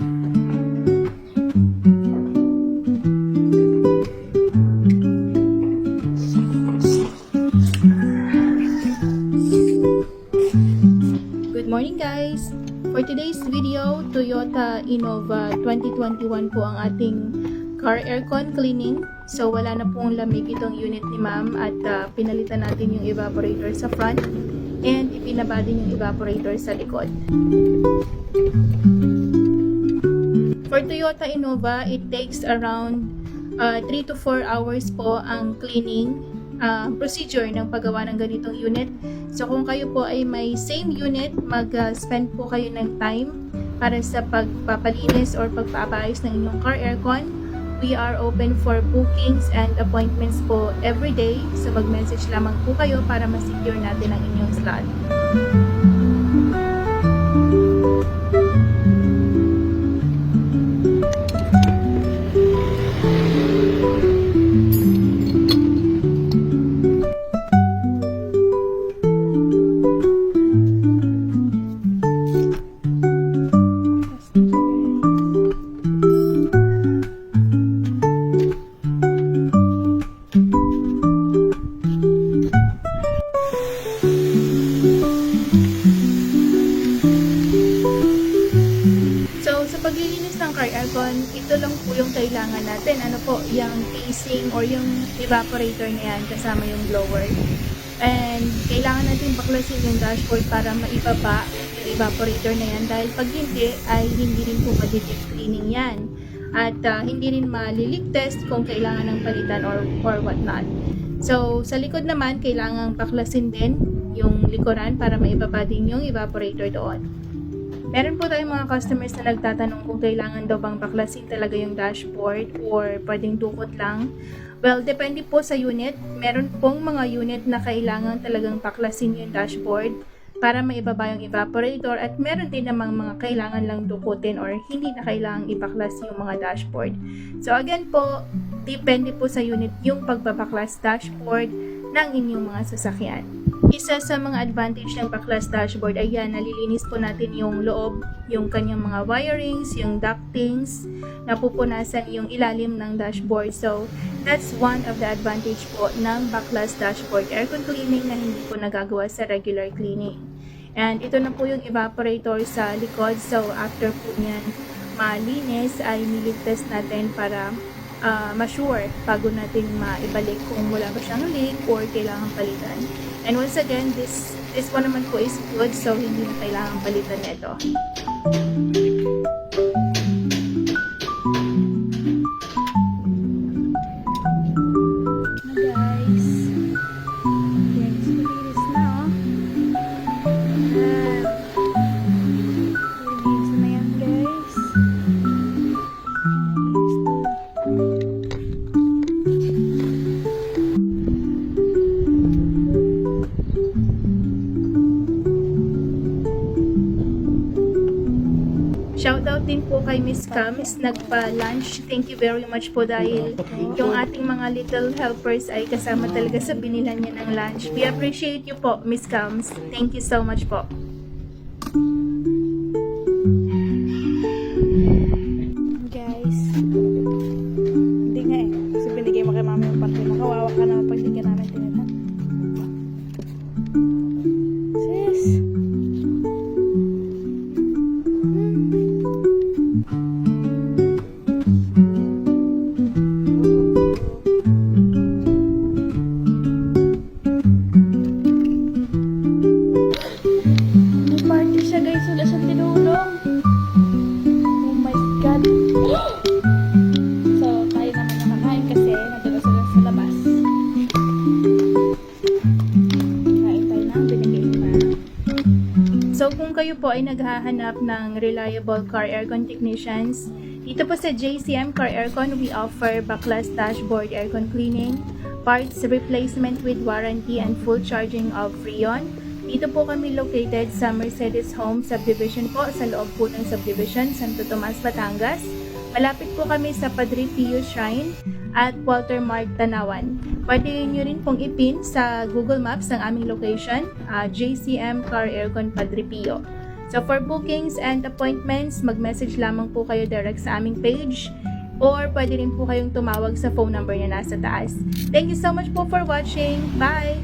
Good morning guys! For today's video, Toyota Innova 2021 po ang ating car aircon cleaning. So wala na pong lamig itong unit ni ma'am at pinalitan natin yung evaporator sa front and ipinaba din yung evaporator sa likod. For Toyota Innova, it takes around 3 to 4 hours po ang cleaning procedure ng paggawa ng ganitong unit. So kung kayo po ay may same unit, mag-spend po kayo ng time para sa pagpapalinis or pagpapaayos ng inyong car aircon. We are open for bookings and appointments po every day. So mag-message lamang po kayo para ma-secure natin ang inyong slot. Paglilinis ng car aircon, ito lang po yung kailangan natin. Ano po, yung casing or yung evaporator na yan kasama yung blower. And kailangan natin baklasin yung dashboard para maibaba yung evaporator na yan dahil pag hindi ay hindi rin po ma-deep cleaning yan. At hindi rin ma-leak test kung kailangan ng palitan or what not. So sa likod naman, kailangan baklasin din yung likuran para maibaba din yung evaporator doon. Meron po tayong mga customers na nagtatanong kung kailangan daw bang baklasin talaga yung dashboard or pwedeng dukot lang. Well, depende po sa unit. Meron pong mga unit na kailangan talagang baklasin yung dashboard para maibaba yung evaporator at meron din namang mga kailangan lang dukutin or hindi na kailangang ibaklas yung mga dashboard. So again po, depende po sa unit yung pagbabaklas dashboard ng inyong mga sasakyan. Isa sa mga advantage ng baklas dashboard ay yan, nalilinis po natin yung loob, yung kanyang mga wirings, yung ductings, napupunasan yung ilalim ng dashboard. So, that's one of the advantage po ng baklas dashboard aircon cleaning na hindi po nagagawa sa regular cleaning. And ito na po yung evaporator sa likod. So, after po niyan malinis ay niligtas natin para ma-sure bago natin maibalik kung wala ba siyang leak or kailangan palitan. And once again, this one naman po is good, so hindi na kailangan palitan nito. Guys, yes, malinis na malinis na yan guys. Shoutout din po kay Miss Cams, nagpa-lunch. Thank you very much po dahil yung ating mga little helpers ay kasama talaga sa binilan niya ng lunch. We appreciate you po, Miss Cams. Thank you so much po. Guys, hindi nga eh. Kasi binigay mo kay mami yung parte. Makawawa ka naman pag hindi ka namin tinita. Sis! So kung kayo po ay naghahanap ng reliable car aircon technicians, dito po sa JCM Car Aircon, we offer baklas dashboard aircon cleaning, parts replacement with warranty and full charging of Freon. Dito po kami located sa Mercedes Home Subdivision po, sa loob po ng subdivision, Santo Tomas, Batangas. Malapit po kami sa Padre Pio Shrine at Walter Mart, Tanawan. Pwede nyo rin pong ipin sa Google Maps ang aming location, JCM Car Aircon Padre Pio. So for bookings and appointments, mag-message lamang po kayo direct sa aming page or pwede rin po kayong tumawag sa phone number na nasa taas. Thank you so much po for watching. Bye!